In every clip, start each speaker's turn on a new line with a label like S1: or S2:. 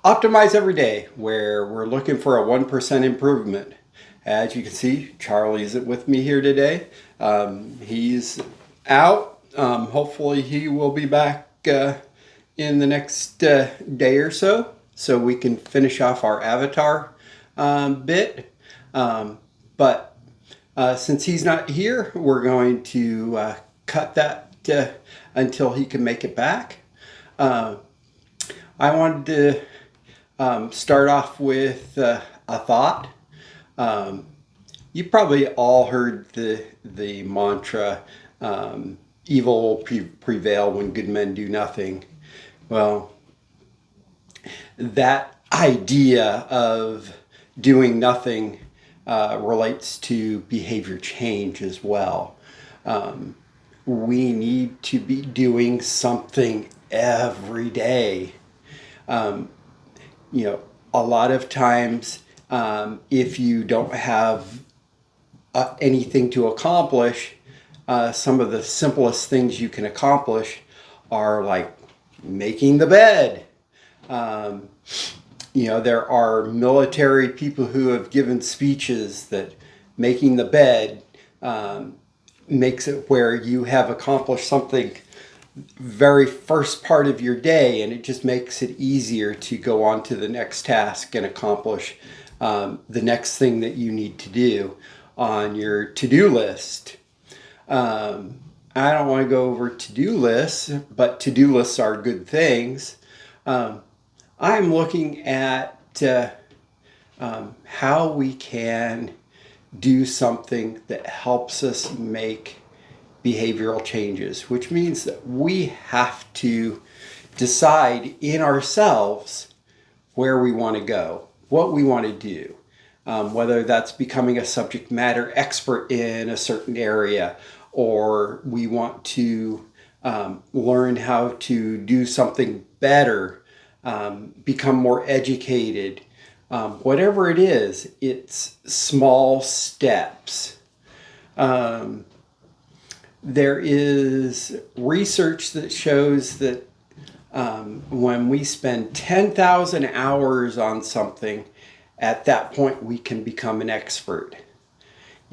S1: Optimize Every Day, where we're looking for a 1% improvement. As you can see, Charlie isn't with me here today. He's out. Hopefully he will be back in the next day or so we can finish off our avatar bit. But since he's not here, we're going to cut that until he can make it back. I wanted to start off with a thought. You probably all heard the mantra, evil will prevail when good men do nothing. Well, that idea of doing nothing relates to behavior change as well. We need to be doing something every day. A lot of times, if you don't have anything to accomplish, some of the simplest things you can accomplish are like making the bed. There are military people who have given speeches that making the bed makes it where you have accomplished something very first part of your day, and it just makes it easier to go on to the next task and accomplish the next thing that you need to do on your to-do list. I don't want to go over to-do lists, but to-do lists are good things. I'm looking at how we can do something that helps us make behavioral changes, which means that we have to decide in ourselves where we want to go, what we want to do, whether that's becoming a subject matter expert in a certain area, or we want to learn how to do something better, become more educated. Whatever it is, it's small steps. There is research that shows that when we spend 10,000 hours on something, at that point we can become an expert.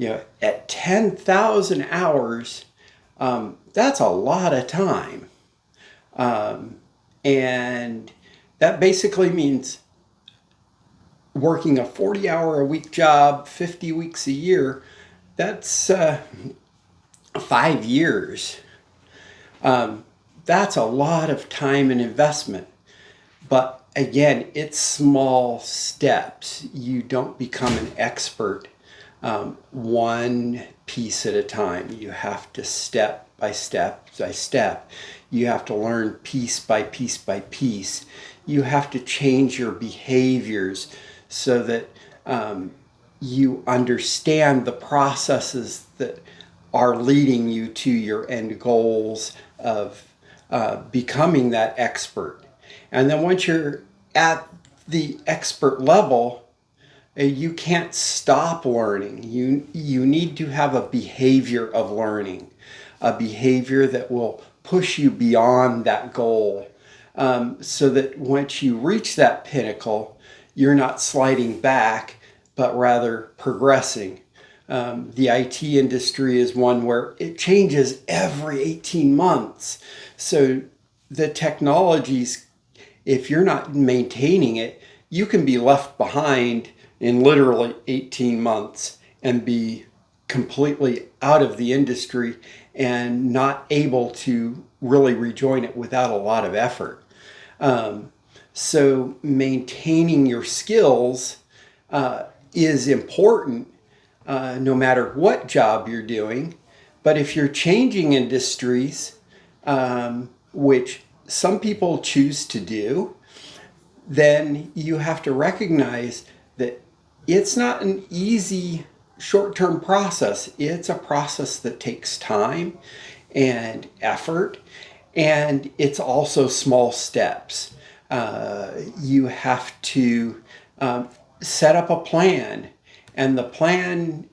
S1: At 10,000 hours, that's a lot of time. And that basically means working a 40-hour-a-week job, 50 weeks a year. That's 5 years. That's a lot of time and investment. But again, it's small steps. You don't become an expert one piece at a time. You have to step by step by step. You have to learn piece by piece by piece. You have to change your behaviors so that you understand the processes that are leading you to your end goals of becoming that expert. And then once you're at the expert level, you can't stop learning. You need to have a behavior of learning, a behavior that will push you beyond that goal, so that once you reach that pinnacle, you're not sliding back, but rather progressing. The IT industry is one where it changes every 18 months. So the technologies, if you're not maintaining it, you can be left behind in literally 18 months and be completely out of the industry and not able to really rejoin it without a lot of effort. So maintaining your skills is important no matter what job you're doing. But if you're changing industries, which some people choose to do, then you have to recognize that it's not an easy short-term process. It's a process that takes time and effort, and it's also small steps. You have to set up a plan, and the plan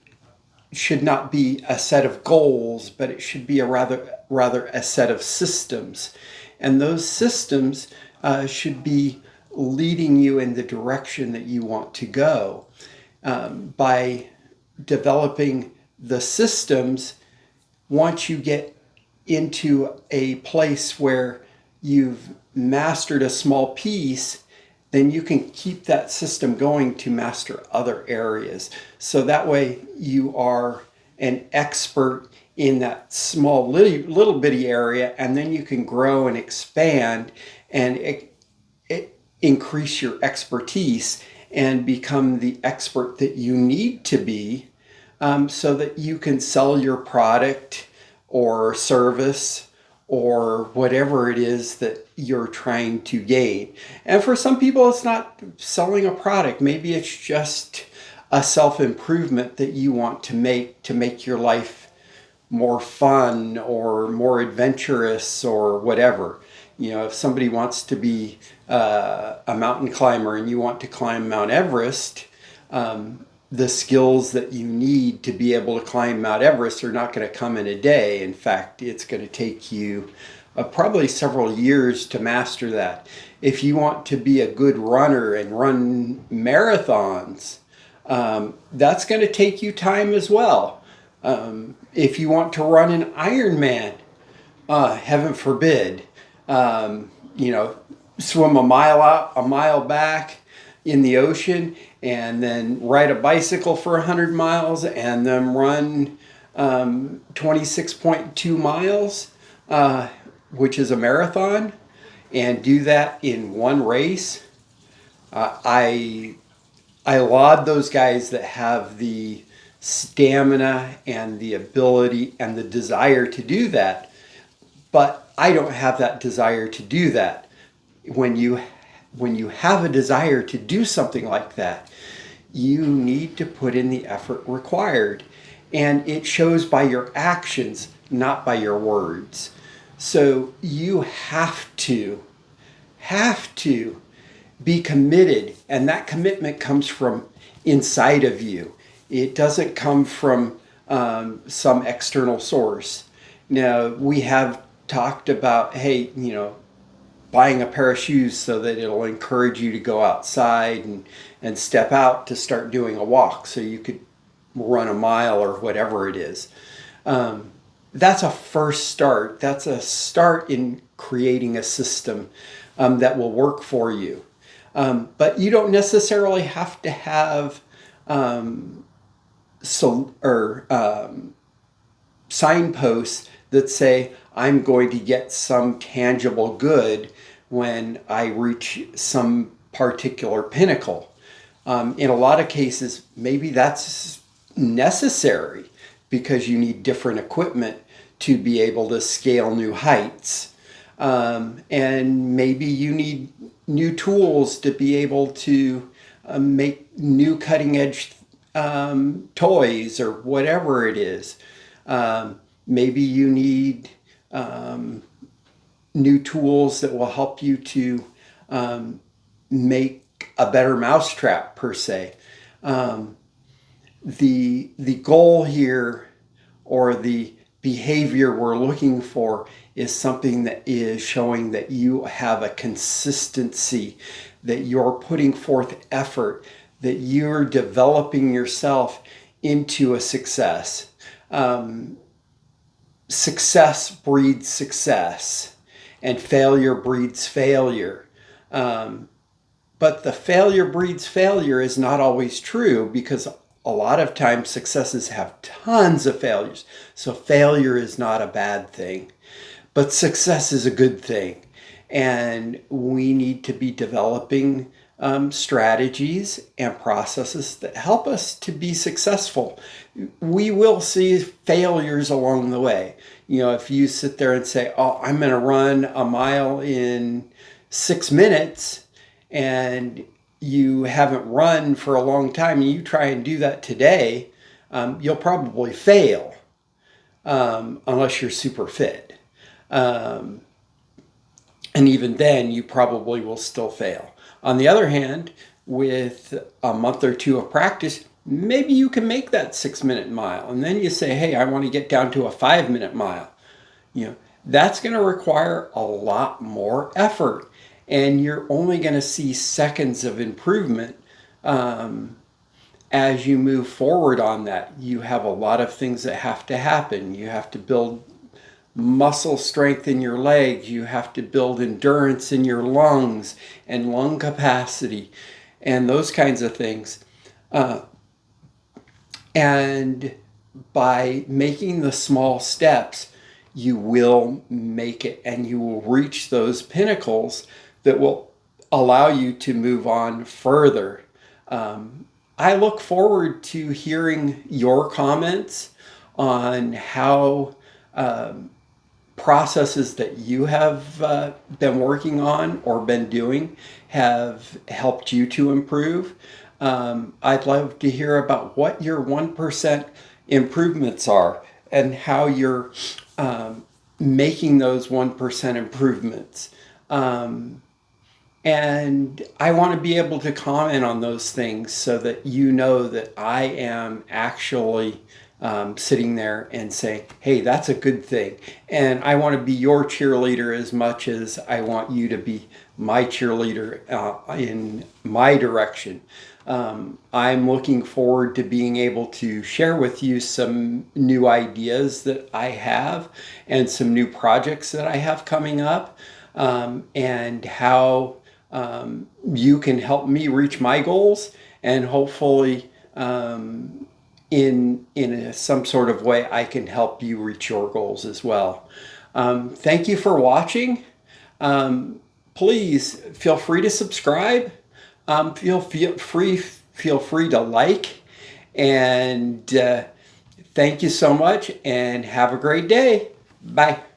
S1: should not be a set of goals, but it should be a rather a set of systems. And those systems should be leading you in the direction that you want to go. By developing the systems, once you get into a place where you've mastered a small piece, then you can keep that system going to master other areas. So that way you are an expert in that small little bitty area, and then you can grow and expand and increase your expertise and become the expert that you need to be, so that you can sell your product or service or whatever it is that you're trying to gain. And for some people, it's not selling a product. Maybe it's just a self-improvement that you want to make your life more fun or more adventurous or whatever. You know, if somebody wants to be a mountain climber and you want to climb Mount Everest, the skills that you need to be able to climb Mount Everest are not going to come in a day. In fact, it's going to take you probably several years to master that. If you want to be a good runner and run marathons, that's going to take you time as well. If you want to run an Ironman, heaven forbid, swim a mile out, a mile back in the ocean, and then ride a bicycle for 100 miles, and then run 26.2 miles, which is a marathon, and do that in one race. I laud those guys that have the stamina and the ability and the desire to do that, but I don't have that desire to do that. When you have a desire to do something like that, you need to put in the effort required, and it shows by your actions, not by your words. So you have to be committed, and that commitment comes from inside of you. It doesn't come from some external source. Now, we have talked about, hey, buying a pair of shoes so that it'll encourage you to go outside and step out to start doing a walk so you could run a mile or whatever it is. That's a first start. That's a start in creating a system that will work for you. But you don't necessarily have to have signposts that say, I'm going to get some tangible good when I reach some particular pinnacle. In a lot of cases, maybe that's necessary because you need different equipment to be able to scale new heights. And maybe you need new tools to be able to make new cutting edge toys or whatever it is. Maybe you need new tools that will help you to make a better mousetrap, per se. The goal here, or the behavior we're looking for, is something that is showing that you have a consistency, that you're putting forth effort, that you're developing yourself into a success. Success breeds success, and failure breeds failure. But the failure breeds failure is not always true, because a lot of times successes have tons of failures. So failure is not a bad thing, but success is a good thing. And we need to be developing strategies and processes that help us to be successful. We will see failures along the way. If you sit there and say, oh, I'm going to run a mile in 6 minutes, and you haven't run for a long time, and you try and do that today, you'll probably fail, unless you're super fit. And even then, you probably will still fail. On the other hand, with a month or two of practice, maybe you can make that 6-minute mile. And then you say, hey, I want to get down to a 5-minute mile. That's going to require a lot more effort. and you're only going to see seconds of improvement as you move forward on that. You have a lot of things that have to happen. You have to build muscle strength in your legs. You have to build endurance in your lungs and lung capacity and those kinds of things. And by making the small steps, you will make it, and you will reach those pinnacles that will allow you to move on further. I look forward to hearing your comments on how processes that you have been working on or been doing have helped you to improve. I'd love to hear about what your 1% improvements are and how you're making those 1% improvements. And I want to be able to comment on those things so that you know that I am actually sitting there and saying, hey, that's a good thing. And I want to be your cheerleader as much as I want you to be my cheerleader in my direction. I'm looking forward to being able to share with you some new ideas that I have and some new projects that I have coming up, and how you can help me reach my goals, and hopefully in some sort of way I can help you reach your goals as well. Thank you for watching. Please feel free to subscribe. Feel free to like, and thank you so much, and have a great day. Bye.